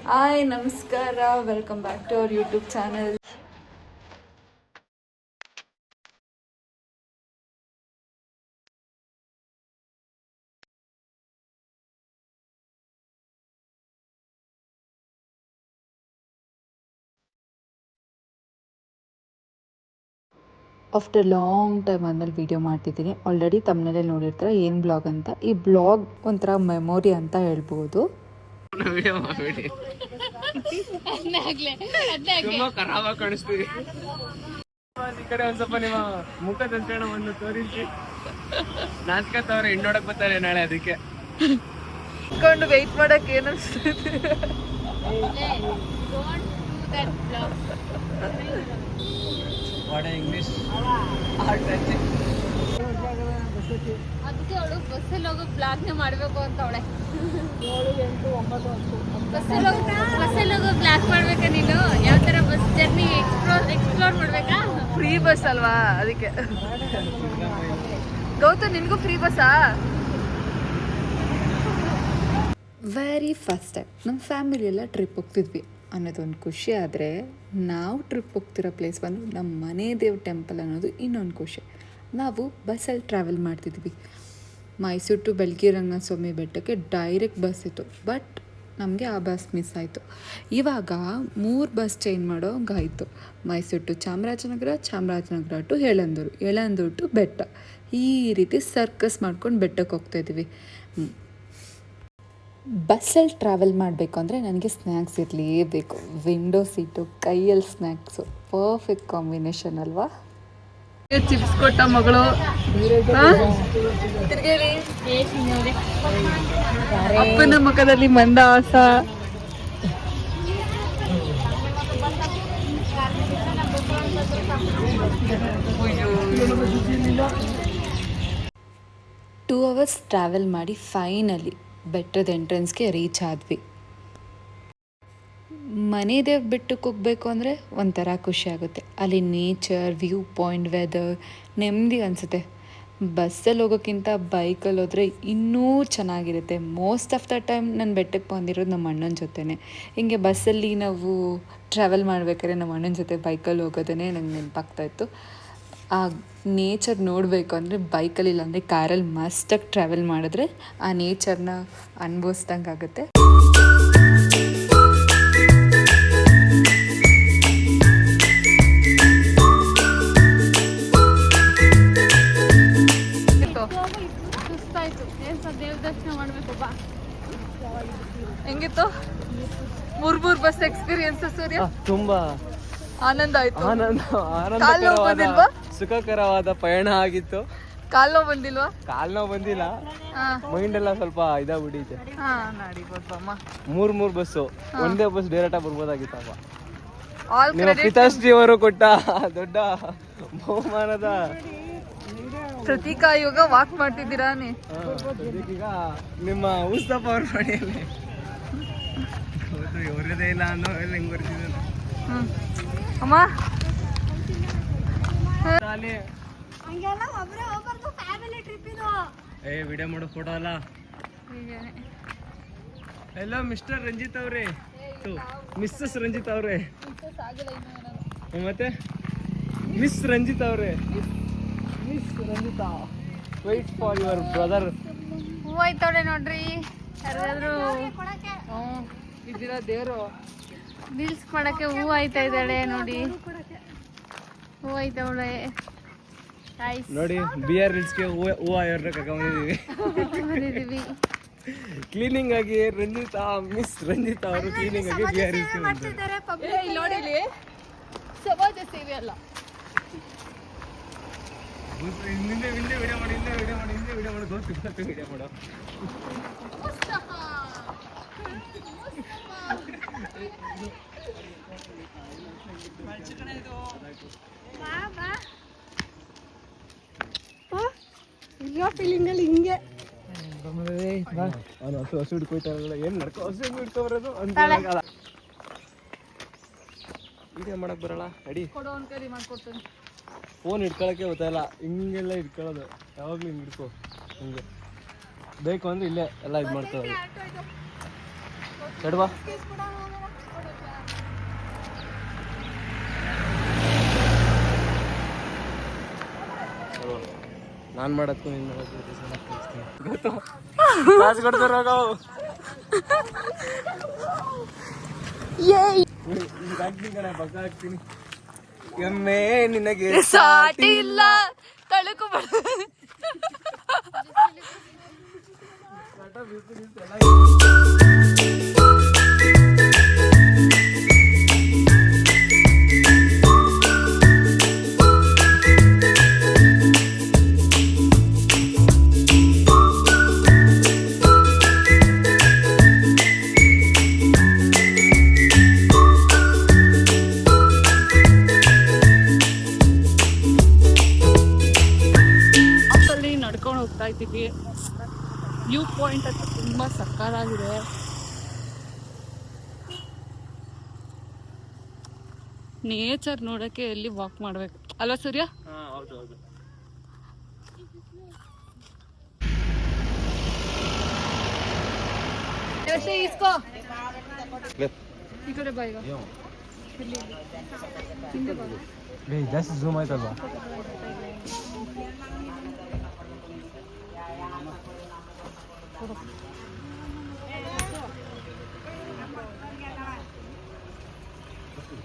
Hi ನಮಸ್ಕಾರ, welcome back to our YouTube channel. After long time ಆದಮೇಲೆ video ಮಾಡ್ತಿದ್ದೀನಿ. Already ತಮ್ಮನೇಲೆ ನೋಡಿರ್ತಾರೆ ಏನು ಬ್ಲಾಗ್ ಅಂತ. ಈ ಬ್ಲಾಗ್ ಒಂಥರ ಮೆಮೊರಿ ಅಂತ ಹೇಳ್ಬೋದು. ಈ ಕಡೆ ಒಂದ್ ಸ್ವಲ್ಪ ನಿಮ್ಮ ಮುಖದ ಒಂದು ತೋರಿಸಿ ನಾಚ್ಕತ್ತವ್ರೆ ಹೆಣ್ಣೋಡಕ್ ಬರ್ತಾರೆ ನಾಳೆ. ಅದಕ್ಕೆ ಕೊಂಡು ವೆಯ್ಟ್ ಮಾಡಕ್ ಏನು ಇಂಗ್ಲಿಷ್ ಅದಕ್ಕೆ ಅವಳು ಬಸ್ಸಲ್ಲಿ ಹೋಗೋ ಬ್ಲಾಗ್ನ ಮಾಡಬೇಕು ಅಂತ ಅವಳೆ. ಬಸ್ಸಲ್ಲಿ ಹೋಗೋ ಬ್ಲಾಗ್ ಮಾಡ್ಬೇಕಾ ನೀನು? ಯಾವ ಥರ ಬಸ್ ಜರ್ನಿ ಎಕ್ಸ್ಪ್ಲೋರ್ ಮಾಡ್ಬೇಕಾ? ಫ್ರೀ ಬಸ್ ಅಲ್ವಾ ಅದಕ್ಕೆ. ಗೌತಮ್ ನಿನಗೂ ಫ್ರೀ ಬಸ್ಸಾ? ವೆರಿ ಫಸ್ಟ್ ಟೈಮ್ ನಮ್ಮ ಫ್ಯಾಮಿಲಿ ಎಲ್ಲ ಟ್ರಿಪ್ ಹೋಗ್ತಿದ್ವಿ ಅನ್ನೋದೊಂದು ಖುಷಿ. ಆದರೆ ನಾವು ಟ್ರಿಪ್ ಹೋಗ್ತಿರೋ ಪ್ಲೇಸ್ ಬಂದು ನಮ್ಮ ಮನೆ ದೇವ್ ಟೆಂಪಲ್ ಅನ್ನೋದು ಇನ್ನೊಂದು ಖುಷಿ. ನಾವು ಬಸ್ಸಲ್ಲಿ ಟ್ರಾವೆಲ್ ಮಾಡ್ತಿದ್ವಿ. ಮೈಸೂರು ಟು ಬೆಳಗ್ಗೆ ರಂಗಸ್ವಾಮಿ ಬೆಟ್ಟಕ್ಕೆ ಡೈರೆಕ್ಟ್ ಬಸ್ ಇತ್ತು, ಬಟ್ ನಮಗೆ ಆ ಬಸ್ ಮಿಸ್ ಆಯಿತು. ಇವಾಗ 3 ಬಸ್ ಚೇಂಜ್ ಮಾಡೋ ಹಂಗಾಯಿತು. Mysuru to Chamarajanagar, Chamarajanagar to Yelandur, Yelandur to ಬೆಟ್ಟ. ಈ ರೀತಿ ಸರ್ಕಸ್ ಮಾಡ್ಕೊಂಡು ಬೆಟ್ಟಕ್ಕೆ ಹೋಗ್ತಾಯಿದ್ವಿ. ಬಸ್ಸಲ್ಲಿ ಟ್ರಾವೆಲ್ ಮಾಡಬೇಕು ಅಂದರೆ ನನಗೆ ಸ್ನ್ಯಾಕ್ಸ್ ಇರಲೇಬೇಕು. ವಿಂಡೋ ಸೀಟು, ಕೈಯಲ್ಲಿ ಸ್ನ್ಯಾಕ್ಸು, ಪರ್ಫೆಕ್ಟ್ ಕಾಂಬಿನೇಷನ್ ಅಲ್ವಾ? ಚಿಪ್ಸ್ ಕೊಟ್ಟ ಮಗಳು ಅಪ್ಪನ ಮುಖದಲ್ಲಿ ಮಂದಹಾಸ. ಟೂ ಅವರ್ಸ್ ಟ್ರಾವೆಲ್ ಮಾಡಿ ಫೈನಲಿ ಬೆಟ್ಟದ ಎಂಟ್ರೆನ್ಸ್ಗೆ ರೀಚ್ ಆದ್ವಿ. ಮನೆ ದೇವ್ ಬೆಟ್ಟಕ್ಕೆ ಹೋಗಬೇಕು ಅಂದರೆ ಒಂಥರ ಖುಷಿ ಆಗುತ್ತೆ. ಅಲ್ಲಿ ನೇಚರ್, ವ್ಯೂ ಪಾಯಿಂಟ್, ವೆದರ್ ನೆಮ್ಮದಿ ಅನಿಸುತ್ತೆ. ಬಸ್ಸಲ್ಲಿ ಹೋಗೋಕ್ಕಿಂತ ಬೈಕಲ್ಲಿ ಹೋದರೆ ಇನ್ನೂ ಚೆನ್ನಾಗಿರುತ್ತೆ. ಮೋಸ್ಟ್ ಆಫ್ ದ ಟೈಮ್ ನಾನು ಬೆಟ್ಟಕ್ಕೆ ಬಂದಿರೋದು ನಮ್ಮ ಅಣ್ಣನ ಜೊತೆನೇ. ಹಿಂಗೆ ಬಸ್ಸಲ್ಲಿ ನಾವು ಟ್ರಾವೆಲ್ ಮಾಡಬೇಕಾದ್ರೆ ನಮ್ಮ ಅಣ್ಣನ ಜೊತೆ ಬೈಕಲ್ಲಿ ಹೋಗೋದೇ ನಂಗೆ ನೆನಪಾಗ್ತಾಯಿತ್ತು. ಆ ನೇಚರ್ ನೋಡಬೇಕು ಅಂದರೆ ಬೈಕಲ್ಲಿ ಇಲ್ಲಾಂದರೆ ಕಾರಲ್ಲಿ ಮಸ್ಟಾಗಿ ಟ್ರಾವೆಲ್ ಮಾಡಿದ್ರೆ ಆ ನೇಚರ್ನ ಅನುಭವಿಸ್ದಂಗೆ ಆಗುತ್ತೆ. ದೇವದರ್ಶನ ಮಾಡಬೇಕು ಬಾ. ಹೆಂಗಿತ್ತು 3 ಬಸ್ ಎಕ್ಸ್ಪೀರಿಯನ್ಸ್ ಸೂರ್ಯ? ತುಂಬಾ ಆನಂದ ಆಯ್ತು. ಆನಂದಕರವಾದ ಸುಖಕರವಾದ ಪಯಣ ಆಗಿತ್ತು. ಕಾಲ್ ನೋವು ಬಂದಿಲ್ವಾ? ಕಾಲ್ ನೋವು ಬಂದಿಲ್ಲ, ಮೈಂಡ್ ಎಲ್ಲ ಸ್ವಲ್ಪ ಇದಾಗ್ಬಿಟ್ಟಿದೆ. ಮೂರ್ ಬಸ್ಸು, ಒಂದೇ ಬಸ್ ಡೈರೆಕ್ಟ್ ಆಗಿ ಬರ್ಬೋದಾಗಿತ್ತಪ್ಪ. ನಿಮ್ಮ ಪಿತಾಶ್ರೀ ಅವರು ಕೊಟ್ಟ ದೊಡ್ಡ ಬಹುಮಾನದ ಪ್ರತೀಕ ಇವಾಗ ವಾಕ್ ಮಾಡ್ತಿದ್ದೀರಾ? ಈಗ ನಿಮ್ಮ ಉಸ್ತಪ್ಪ ಅವ್ರ ಮನೆಯಲ್ಲಿ ಹೊರದೇ ಇಲ್ಲ ಅನ್ನೋ ಹೆಂಗ್ ಬರ್ತಿದ್ದ ಅಮ್ಮ. ವಿಡಿಯೋ ಮಾಡೋ ಫೋಟೋ ಅಲ್ಲ. ಹೆಲೋ ಮಿಸ್ಟರ್ ರಂಜಿತ್ ಅವ್ರೆ, ಮಿಸ್ಸಸ್ ರಂಜಿತ್ ಅವ್ರೆ, ಮತ್ತೆ ಮಿಸ್ ರಂಜಿತ್ ಅವ್ರೆ. Miss Ranjitha, wait for your brother. ಹೂ ಆಯ್ತವಳೆ ನೋಡ್ರಿ. ಯಾರಾದ್ರೂ ಇದ್ದೀರಾ ದೇವರು ರೀಲ್ಸ್ ಮಾಡಕ್ಕೆ ಹೂ ಆಯ್ತಾ ಇದ್ದಾಳೆ ನೋಡಿ. ಹೂ ಆಯ್ತವಳೆ ನೋಡಿ. BR ರೀಲ್ಸ್ಗೆ ಹೂ ಆಯೋರ್ನ ಕರ್ಕೊಂಡಿದ್ದೀವಿ. ಕ್ಲೀನಿಂಗ್ ಆಗಿ ರಂಜಿತಾ, ಮಿಸ್ ರಂಜಿತಾ ಅವರು ಕ್ಲೀನಿಂಗ್ ಆಗಿ BR ರೀಲ್ಸ್ ನೋಡಿ. ಸಮಾಜ ಸೇವೆ ಅಲ್ಲ. ಹಿಂದೆ ವಿಡಿಯೋ ಮಾಡು ದೋಸ್ತಿ ವಿಡಿಯೋ ಮಾಡು. ಫೀಲಿಂಗ್ ಅಲ್ಲಿ ಹಿಂಗೆ ಹಸು ಹಿಡ್ಕೊಯ್ತಾರಲ್ಲ, ಏನ್ ನಡ್ಕೊ ಹಸು ಹಿಡ್ಕೊಬರೋದು ಅಂತ ವಿಡಿಯೋ ಮಾಡಕ್ ಬರಲ್ಲ. ಅಡಿ ಫೋನ್ ಹಿಡ್ಕೊಳಕ್ಕೆ ಗೊತ್ತಾಯಿಲ್ಲ, ಹಿಂಗೆಲ್ಲ ಹಿಡ್ಕೊಳ್ಳೋದು. ಯಾವಾಗ್ಲೂ ಹಿಂಗೆ ಹಿಡ್ಕೊ, ಹಿಂಗೆ ಬೇಕು ಅಂದ್ರೆ ಇಲ್ಲೇ ಎಲ್ಲ ಇದು ಮಾಡ್ಕೊಳ್ಳೋದು. ಚಡ್ವಾ ನಾನು ಮಾಡೋದಕ್ಕೂ ನೀನು ಮಾಡೋದಕ್ಕೂ ಕಾಸು ಕೊಡ್ತಾರೆ ಹೋಗವು ಹಾಕ್ತೀನಿ ಎಮ್ಮೆ ನಿನಗೆ ಸಾಟಿ ಇಲ್ಲ ತಳುಕು ನಡ್ಕೊಂಡು ಹೋಗ್ತಾ ಇದ್ದೀವಿ. ವ್ಯೂ ಪಾಯಿಂಟ್ ಅಂತ ತುಂಬ ಸಕ್ಕತ್ತಾಗಿದೆ. ನೇಚರ್ ನೋಡೋಕ್ಕೆ ಎಲ್ಲಿ ವಾಕ್ ಮಾಡ್ಬೇಕು ಅಲ್ವಾ ಸೂರ್ಯ? ಇಸ್ಕೋ ಈ ಕಡೆ ಬಾ ಈಗ ಜಾಸ್ತಿ ಝೂಮ್ ಆಯ್ತಲ್ವಾ?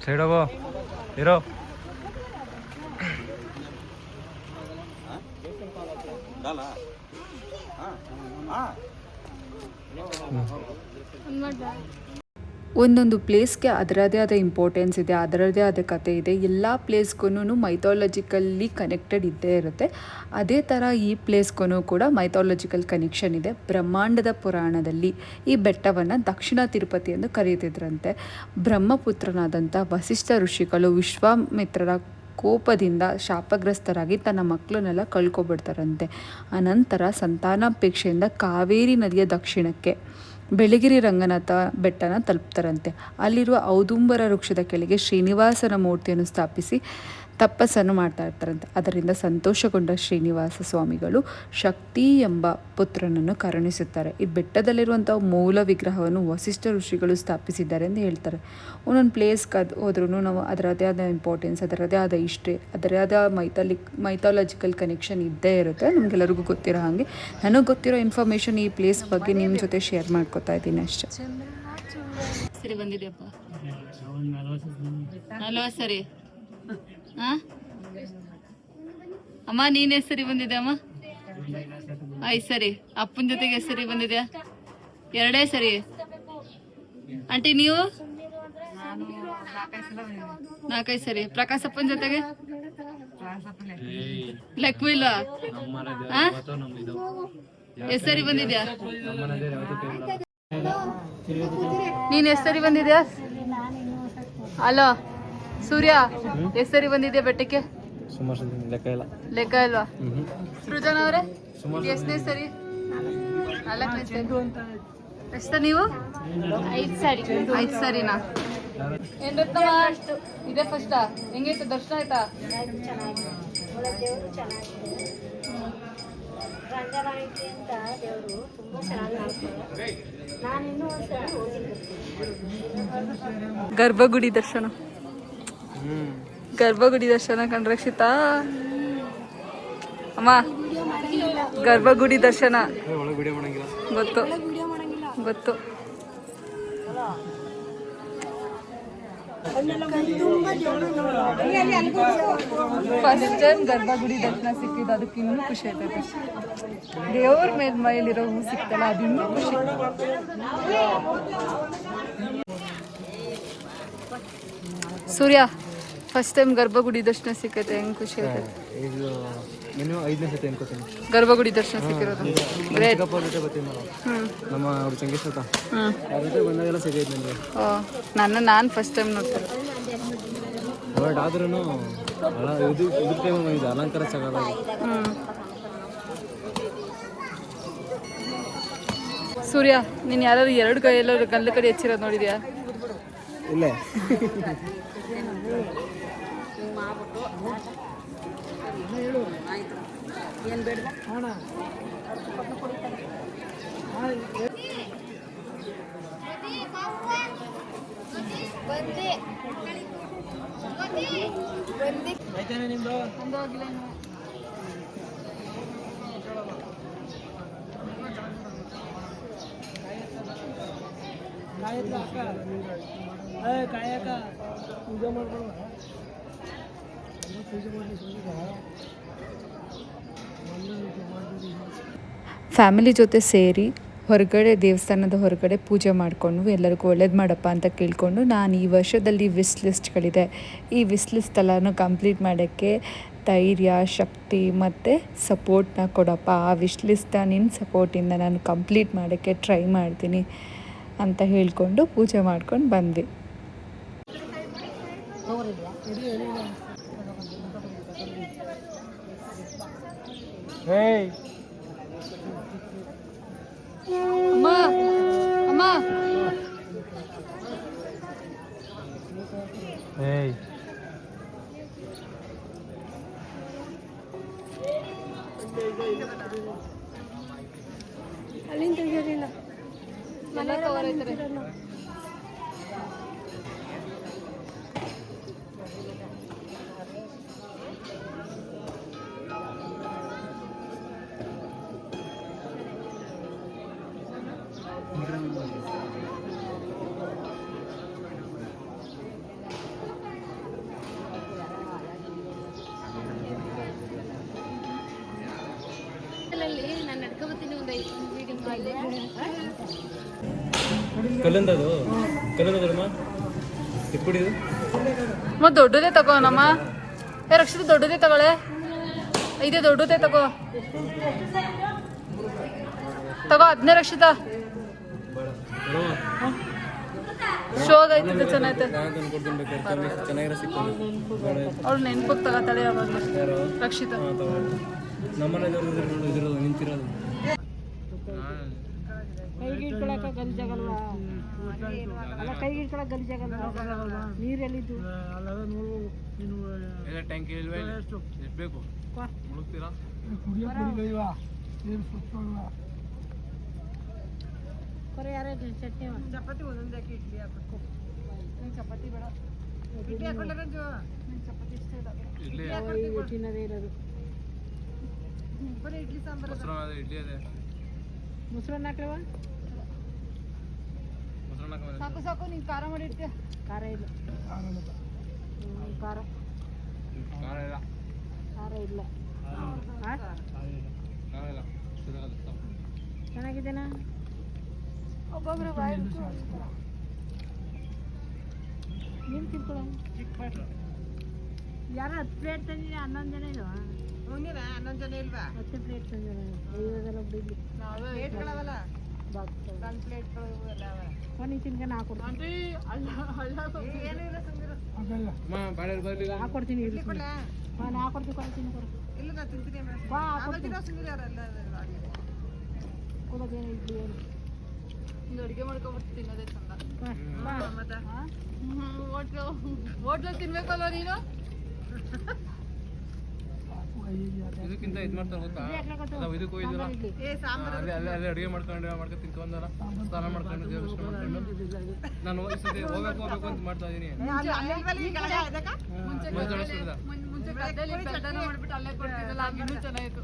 ಸೈಡ್ ಹೋಗೋ ಇರೋ. ಒಂದೊಂದು ಪ್ಲೇಸ್ಗೆ ಅದರದೇ ಆದ ಇಂಪಾರ್ಟೆನ್ಸ್ ಇದೆ, ಅದರದೇ ಆದ ಕತೆ ಇದೆ. ಎಲ್ಲ ಪ್ಲೇಸ್ಗೂ ಮೈಥಾಲಜಿಕಲ್ಲಿ ಕನೆಕ್ಟೆಡ್ ಇದ್ದೇ ಇರುತ್ತೆ. ಅದೇ ಥರ ಈ ಪ್ಲೇಸ್ಗೂ ಕೂಡ ಮೈಥಾಲಜಿಕಲ್ ಕನೆಕ್ಷನ್ ಇದೆ. ಬ್ರಹ್ಮಾಂಡದ ಪುರಾಣದಲ್ಲಿ ಈ ಬೆಟ್ಟವನ್ನು ದಕ್ಷಿಣ ತಿರುಪತಿ ಎಂದು ಕರೆಯುತ್ತಿದ್ರಂತೆ. ಬ್ರಹ್ಮಪುತ್ರನಾದಂಥ ವಸಿಷ್ಠ ಋಷಿಗಳು ವಿಶ್ವಾಮಿತ್ರರ ಕೋಪದಿಂದ ಶಾಪಗ್ರಸ್ತರಾಗಿ ತನ್ನ ಮಕ್ಕಳನ್ನೆಲ್ಲ ಕಳ್ಕೊಬಿಡ್ತಾರಂತೆ. ಅನಂತರ ಸಂತಾನಾಪೇಕ್ಷೆಯಿಂದ ಕಾವೇರಿ ನದಿಯ ದಕ್ಷಿಣಕ್ಕೆ ಬೆಳಗಿರಿ ರಂಗನಾಥ ಬೆಟ್ಟನ ತಲುಪ್ತಾರಂತೆ. ಅಲ್ಲಿರುವ ಔದುಂಬರ ವೃಕ್ಷದ ಕೆಳಗೆ ಶ್ರೀನಿವಾಸನ ಮೂರ್ತಿಯನ್ನು ಸ್ಥಾಪಿಸಿ ತಪಸ್ಸನ್ನು ಮಾಡ್ತಾ ಇರ್ತಾರಂತೆ. ಅದರಿಂದ ಸಂತೋಷಗೊಂಡ ಶ್ರೀನಿವಾಸ ಸ್ವಾಮಿಗಳು ಶಕ್ತಿ ಎಂಬ ಪುತ್ರನನ್ನು ಕರುಣಿಸುತ್ತಾರೆ. ಈ ಬೆಟ್ಟದಲ್ಲಿರುವಂಥ ಮೂಲ ವಿಗ್ರಹವನ್ನು ವಸಿಷ್ಠ ಋಷಿಗಳು ಸ್ಥಾಪಿಸಿದ್ದಾರೆ ಎಂದು ಹೇಳ್ತಾರೆ. ಒಂದೊಂದು ಪ್ಲೇಸ್ಗೆ ಹೋದ್ರೂ ನಾವು ಅದರದೇ ಆದ ಇಂಪಾರ್ಟೆನ್ಸ್, ಅದರದೇ ಆದ ಹಿಸ್ಟ್ರಿ, ಅದರದೇ ಆದ ಮೈಥಾಲಜಿಕಲ್ ಕನೆಕ್ಷನ್ ಇದ್ದೇ ಇರುತ್ತೆ. ನಮಗೆಲ್ಲರಿಗೂ ಗೊತ್ತಿರೋ ಹಾಗೆ ನನಗೆ ಗೊತ್ತಿರೋ ಇನ್ಫಾರ್ಮೇಷನ್ ಈ ಪ್ಲೇಸ್ ಬಗ್ಗೆ ನಿಮ್ಮ ಜೊತೆ ಶೇರ್ ಮಾಡ್ಕೊತಾ ಇದ್ದೀನಿ ಅಷ್ಟೇ. ಸರಿ ಬಂದಿದೆಯಪ್ಪ 40 ಸರಿ. ಅಮ್ಮ ನೀನ್ ಎಷ್ಟು ಸರಿ ಬಂದಿದೆ ಅಮ್ಮ? 5 ಸರಿ. ಅಪ್ಪನ ಜೊತೆಗೆ ಎಷ್ಟು ಸರಿ ಬಂದಿದ್ಯಾ? 2 ಸರಿ. ಆಂಟಿ ನೀವು 4-5 ಸರಿ. ಪ್ರಕಾಶ್ ಅಪ್ಪನ ಜೊತೆಗೆ ಲೆಕ್ಕ ಇಲ್ಲ. ಎಷ್ಟು ಸರಿ ಬಂದಿದ್ಯಾ? ನೀನ್ ಎಷ್ಟು ಸರಿ ಬಂದಿದ್ಯಾ? ಅಲೋ ಸೂರ್ಯ, ಎಷ್ಟು ಸರಿ ಬಂದಿದ್ಯಾ ಬೆಟ್ಟಕ್ಕೆ? ಸುಮಾರು ಲೆಕ್ಕ ಇಲ್ವಾ? ಸೃಜನ್ ಅವರೇ ಎಷ್ಟನೇ ಸರಿ? 4ನೇ ಸರಿ. ಎಷ್ಟು ನೀವು? 5 ಸರಿ. 5 ಸರಿನಾ? ಏನ್ ರತ್ನಮ್ಮ ಇದೇ ಫಸ್ಟಾ? ಹೆಂಗೈತೆ ದರ್ಶನ ಆಯ್ತಾ? ಗರ್ಭಗುಡಿ ದರ್ಶನ, ಗರ್ಭಗುಡಿ ದರ್ಶನ ಕಂಡ್ರಕ್ಷಿತಾ ಅಮ್ಮ. ಗರ್ಭಗುಡಿ ದರ್ಶನ ಗೊತ್ತು ಗೊತ್ತು. ಫಸ್ಟ್ ಟೈಮ್ ಗರ್ಭಗುಡಿ ದರ್ಶನ ಸಿಕ್ಕಿದ್ದು, ಅದಕ್ಕೆ ಇನ್ನೂ ಖುಷಿ ಆಯ್ತದೆ. ದೇವ್ರ ಮೇಲಿರೋ ಹೂ ಸಿಕ್ತಲ್ಲ, ಅದು ಇನ್ನೂ ಖುಷಿ. ಸೂರ್ಯ, ಫಸ್ಟ್ ಟೈಮ್ ಗರ್ಭಗುಡಿ ದರ್ಶನ ಸಿಕ್ಕೈತೆ, ಹೆಂಗ್ ಖುಷಿ ಆಯ್ತದೆ? ಇನ್ನು 5ನೇ ಸತಿ ಅನ್ಕೋತೀನಿ ಗರ್ಭಗುಡಿ ದರ್ಶನ ಸಿಕ್ಕಿರೋದು. ನಮ್ಮ ಅವ್ರ ಚಂಗೇಶ್ವರ ಬಂದಾಗೆಲ್ಲ ಸಿಗೈತೆ ನನಗೆ. ನಾನು ಫಸ್ಟ್ ಟೈಮ್ ನೋಡ್ತಾರೆ. ಬಟ್ ಆದ್ರೂ ಇದ್ರ ಟೈಮ್ ಬಂದಿದೆ, ಅಲಂಕಾರ ಚೆನ್ನಾಗಿ. ಸೂರ್ಯ, ನೀನು ಯಾರು 2 ಕೈಯಲ್ಲೂ ಗಲ್ಲು ಕಡೆ ಹೆಚ್ಚಿರೋದು ನೋಡಿದ್ಯಾ? ಇಲ್ಲ. ಫ್ಯಾಮಿಲಿ ಜೊತೆ ಸೇರಿ ಹೊರಗಡೆ ದೇವಸ್ಥಾನದ ಹೊರಗಡೆ ಪೂಜೆ ಮಾಡಿಕೊಂಡು ಎಲ್ಲರಿಗೂ ಒಳ್ಳೇದು ಮಾಡಪ್ಪ ಅಂತ ಕೇಳಿಕೊಂಡು ನಾನು ಈ ವರ್ಷದಲ್ಲಿ ವಿಶ್ ಲಿಸ್ಟ್ಗಳಿದೆ ಈ ವಿಶ್ ಲಿಸ್ಟ್ ಎಲ್ಲನೂ ಕಂಪ್ಲೀಟ್ ಮಾಡೋಕ್ಕೆ ಧೈರ್ಯ ಶಕ್ತಿ ಮತ್ತು ಸಪೋರ್ಟ್ನ ಕೊಡಪ್ಪ ಆ ವಿಶ್ ಲಿಸ್ಟ್ನ ನಿನ್ನ ಸಪೋರ್ಟಿಂದ ನಾನು ಕಂಪ್ಲೀಟ್ ಮಾಡೋಕ್ಕೆ ಟ್ರೈ ಮಾಡ್ತೀನಿ ಅಂತ ಹೇಳಿಕೊಂಡು ಪೂಜೆ ಮಾಡ್ಕೊಂಡು ಬಂದ್ವಿ. ಅಮ್ಮ ಅಮ್ಮ ಎಲ್ಲ ಕವರ್ ಐತ್ರಿ. ಕಲ್ಲಂದದು ಕಲ್ಲಂದಮ್ಮ ಇಪ್ಪಡಿದು ಮತ್ತೆ ದೊಡ್ಡದೇ ತಗೋನಮ್ಮ. ರಕ್ಷಿತ ದೊಡ್ಡದೇ ತಗೊಳೆ. ಇದೇ ದೊಡ್ಡದೇ ತಗೋ ತಗೋ 15 ರಕ್ಷಿತ. ಶೋಗ್ ಐತಿದೆ ಚೆನ್ನಾಗೈತೆ. ಚೆನ್ನಾಗಿರೋ ಸಿಕ್ಕಿದೆ ಅವ್ಳು ನೆನ್ಪಕ್ಕೆ ತಗೋತಾಳೆ ಯಾವಾಗಲೂ ರಕ್ಷಿತ. ನಮ್ಮನೆ ಇದಿರೋದು ನಿಂತಿರೋದು ಕೈಗೆ ಇಟ್ಕೊಳಕ ಗಲೀಜಾಗಲ್ವಾ? ಅಲ್ಲ ಕೈಗೆ ಇಟ್ಕೊಳಕ್ ಗಲೀಜಾಗಲ್ವಾ? ನೀರೆಲ್ಲಿದ್ದು ಟ್ಯಾಂಕಿ ಎಷ್ಟು ಬೇಕು ಮುಳುಗ್ತೀರಾ? ಕೊರೆ ಯಾರೇ ಚಟ್ನಿ ಚಪಾತಿ ಒಂದೊಂದು ಹಾಕಿ ಇಡ್ಲಿ ಹಾಕಬೇಕು. ಚಪಾತಿ ಬೇಡ, ಇಡ್ಲಿ ಹಾಕೊಂಡ್ರೆ ಚಪಾತಿ ಇಷ್ಟ ಇಲ್ಲ, ತಿನ್ನೋದೇ ಇರೋದು. ಬರೀ ಇಡ್ಲಿ ಸಾಂಬಾರು ಇಡ್ಲಿ ಅದೇ ಮೊಸರನ್ನ ಹಾಕ್ಲವ? ಸಾಕು ಸಾಕು, ನೀನು ಖಾರ ಮಾಡಿರ್ತೀಯ. ಖಾರ ಇಲ್ಲ, ಖಾರ ಖಾರ ಇಲ್ಲ. ಚೆನ್ನಾಗಿದ್ದೇನಾ? ಒಬ್ಬೊಬ್ರು ಬಾಯಿ ನೀನು ತಿನ್ಕೊಳ. ಯಾರು 10 ಪ್ಲೇಟ್ ತಂದಿದ್ದೀರಾ? 11 ಜನ ಇಲ್ವಾ? 11 ಜನ ಇಲ್ವಾ? 10 ಪ್ಲೇಟ್ ತಂದಿದ್ದೀರಾ? ಐವತ್ತಲ್ಲ ಬಿಡ್ಲಿ. ಪ್ಲೇಟ್ಗಳವಲ್ಲ, ಸಣ್ಣ ಪ್ಲೇಟ್ಗಳು ನೀನು ತಿನ್ಕೊಂಡು ಹಾಕೊಡ್ತೀನಿ. ಹಾಕೊಡ್ತೀನಿ ನಾನು ಹಾಕೊಡ್ತೀನಿ. ಕೊಡ್ತೀನಿ ಕೊಡು. ಇಲ್ಲ ನಾನು ತಿಂತೀನಿ. ಕೊಡೋದೇನು ಇಡ್ಲಿ ಏನು ಒಂದು ಅಡುಗೆ ಮಾಡ್ಕೊಬಿಟ್ಟು ತಿನ್ನೋದೇ ಚಂದ. ಹೋಟ್ಲಲ್ಲಿ ತಿನ್ಬೇಕಲ್ವ ನೀನು? ಇದಕ್ಕಿಂತ ಇದು ಮಾಡ್ತಾರೆ ಗೊತ್ತಾ? ನಾವು ಇದಕ್ಕೆ ಹೋಗಿದ್ವಲ್ಲ, ಅಲ್ಲೇ ಅಡುಗೆ ಮಾಡ್ಕೊಂಡು ತಿನ್ಕೊಂಡಲ್ಲ, ಸ್ನಾನ ಮಾಡ್ಕೊಂಡು ದೇವಸ್ಥಾನ ಮಾಡ್ಕೊಂಡು ನಾನು ಹೋಗ್ಬೇಕು ಅಂತ ಮಾಡ್ತಾ ಇದೀನಿ. ಮುಂಚೆ ಗದ್ದೆಲಿ ಬೆಲ್ಲನ ಮಾಡ್ಬಿಟ್ಟು ಅಲ್ಲೇ ಕೊಡ್ತಿದ್ದಲ್ಲ, ಇನ್ನೂ ಚೆನ್ನಾಗಿತ್ತು.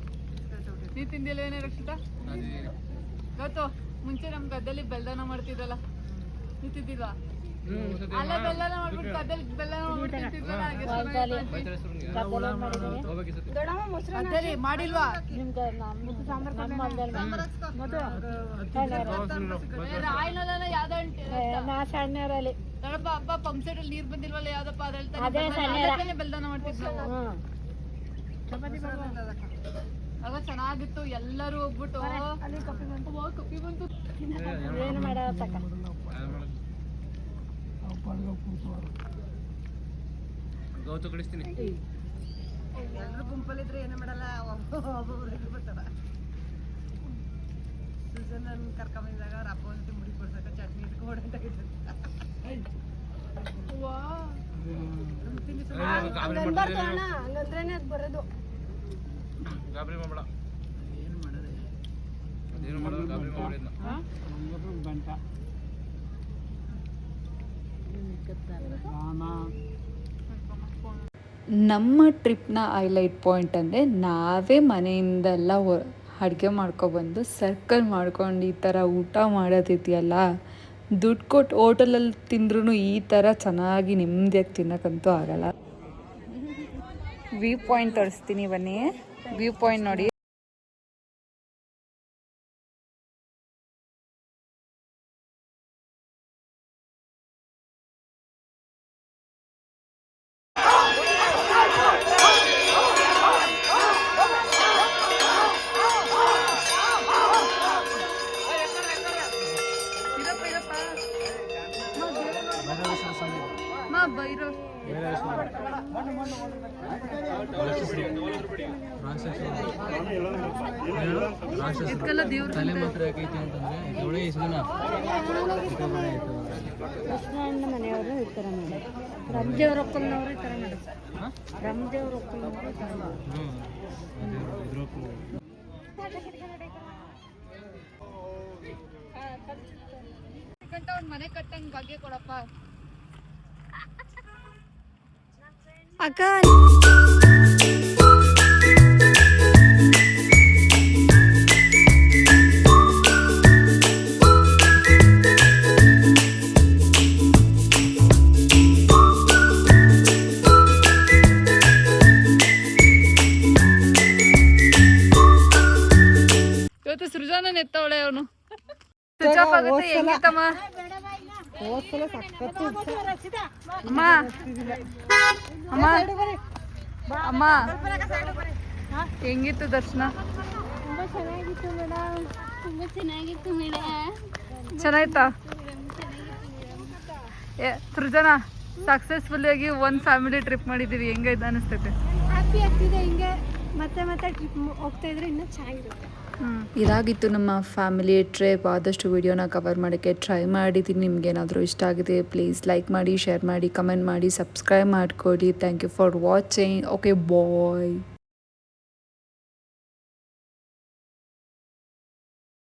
ನೀ ತಿಂದಿಲ್ಲ ಏನೇ ರಕ್ಷಿತಾ? ಗೊತ್ತು, ಮುಂಚೆ ನಮ್ ಗದ್ದೆಲಿ ಬೆಲ್ಲನ ಮಾಡ್ತಿದ್ದಲ್ಲ, ನೀ ತಿಂದಿಲ್ವಾ? ಅಲ್ಲೇ ಬೆಲ್ಲನ ಮಾಡ್ಬಿಟ್ಟು ಗದ್ದೆಲಿ ಬೆಲ್ಲನ ಮಾಡ್ಬಿಟ್ಟು ತಿಂತಿದ್ವಲ್ಲ, ಗದ್ದೆಲಿ ಮಾಡಿಲ್ವಾ? ರಾಯನಲ್ಲ ಯಾವ್ದೋ ಸಣ್ಣರಲ್ಲಿ ದೊಡ್ಡಪ್ಪ ಹಬ್ಬ ಪಂಪ್ ಸೆಟ್ ಅಲ್ಲಿ ನೀರ್ ಬಂದಿಲ್ವಲ್ಲ, ಯಾವ್ದಪ್ಪ ಅದ್ ಹೇಳ್ತಾರೆ, ಬೆಲ್ಲನ ಮಾಡ್ತಿದ್ವಿ. ಆಗ ಚೆನ್ನಾಗಿತ್ತು. ಎಲ್ಲರೂ ಹೋಗ್ಬಿಟ್ಟು ಕಪ್ಪಿ ಬಂತು ಏನು ಮಾಡಕ್ಕ ಗೌತು ಕಳಿಸ್ತೀನಿ. ಎಲ್ಲರೂ ಗುಂಪಲ್ಲಿದ್ರೆ ಏನು ಮಾಡಲ್ಲ, ಒಬ್ಬೊಬ್ಬರಿಗೆ ಬರ್ತಾರ. ಸುಜನ್ ಕರ್ಕೊಂಬಂದಾಗ ಅವ್ರ ಅಪ್ಪ ಜೊತೆ ಮುಡಿ ಕೊಡ್ಸಕ ಚಟ್ನಿ ಇಟ್ಕೊಂಡು ಅಂತ ಹಂಗಂದ್ರೇನೆ ಅದು ಬರೋದು. ಗಾಬರಿ ಮಾಡಬೇಡ, ಅದೇನು ಮಾಡೋದು ಗಾಬರಿ ಮಾಡಿಲ್ಲ. ನಮ್ಮ ಟ್ರಿಪ್ನ ಹೈಲೈಟ್ ಪಾಯಿಂಟ್ ಅಂದರೆ ನಾವೇ ಮನೆಯಿಂದೆಲ್ಲ ಅಡುಗೆ ಮಾಡ್ಕೊಬಂದು ಸರ್ಕಲ್ ಮಾಡ್ಕೊಂಡು ಈ ಥರ ಊಟ ಮಾಡೋದಿದೆಯಲ್ಲ, ದುಡ್ಡು ಕೊಟ್ಟು ಹೋಟೆಲಲ್ಲಿ ತಿಂದ್ರೂ ಈ ಥರ ಚೆನ್ನಾಗಿ ನೆಮ್ಮದಿಯಾಗಿ ತಿನ್ನೋಕ್ಕಂತೂ ಆಗಲ್ಲ. ವ್ಯೂ ಪಾಯಿಂಟ್ ತೋರಿಸ್ತೀನಿ ಬನ್ನಿ. ವ್ಯೂ ಪಾಯಿಂಟ್ ನೋಡಿ. ತಲೆ ಮಾತ್ರ ಯಾಕೈತಿ ಅಂತಂದ್ರೆ ಇದ್ರೊಳಗೆ ಇಷ್ಟು ದಿನ ಕೃಷ್ಣಣ್ಣ ಮನೆಯವರು ಈ ಥರ ಮಾಡಿ ರಮದೇವ್ರ ಒಕ್ಕಲ್ನವರು ಈ ಥರ ನಡೆಸ್ತಾರೆ. ರಮದೇವ್ರ ಒಕ್ಕಲ್ನವರು ಈ ಥರ ಒಂದು ಮನೆ ಕಟ್ಟಂಗ್ ಬಗ್ಗೆ ಕೊಡಪ್ಪ ಅಕ್ಕ. ಇವತ್ತು ಸೃಜಾನ ಎತ್ತವಳೆ ಅವನು. ಸ್ವಿಚ್ ಆಫ್ ಆಗುತ್ತೆ ಹೆಂಗಿತ್ತಮ್ಮ? ಅಮ್ಮ ಅಮ್ಮ ಅಮ್ಮ ಹೆಂಗಿತ್ತು ದರ್ಶನ? ತುಂಬ ಚೆನ್ನಾಗಿತ್ತು ಮೇಡಮ್, ತುಂಬ ಚೆನ್ನಾಗಿತ್ತು ಮೇಡಮ್. ಚೆನ್ನಾಯ್ತಾ? ಸೃಜನಾ ಸಕ್ಸಸ್ಫುಲ್ ಆಗಿ ಒಂದು ಫ್ಯಾಮಿಲಿ ಟ್ರಿಪ್ ಮಾಡಿದ್ದೀವಿ, ಹೆಂಗೈತೆ ಅನಿಸ್ತೈತೆ? ಹ್ಯಾಪಿ ಆಗ್ತಿದೆ. ಹಿಂಗೆ ಮತ್ತೆ ಮತ್ತೆ ಟ್ರಿಪ್ ಹೋಗ್ತಾ ಇದ್ರೆ ಇನ್ನೂ ಚೆನ್ನಾಗಿರುತ್ತೆ. ಇದಾಗಿತ್ತು ನಮ್ಮ ಫ್ಯಾಮಿಲಿ ಟ್ರಿಪ್. ಆದಷ್ಟು ವಿಡಿಯೋನ ಕವರ್ ಮಾಡೋಕ್ಕೆ ಟ್ರೈ ಮಾಡಿದ್ದೀನಿ. ನಿಮ್ಗೇನಾದರೂ ಇಷ್ಟ ಆಗಿದೆ ಪ್ಲೀಸ್ ಲೈಕ್ ಮಾಡಿ, ಶೇರ್ ಮಾಡಿ, ಕಮೆಂಟ್ ಮಾಡಿ, ಸಬ್ಸ್ಕ್ರೈಬ್ ಮಾಡಿಕೊಡಿ. Thank you for watching. Okay bye.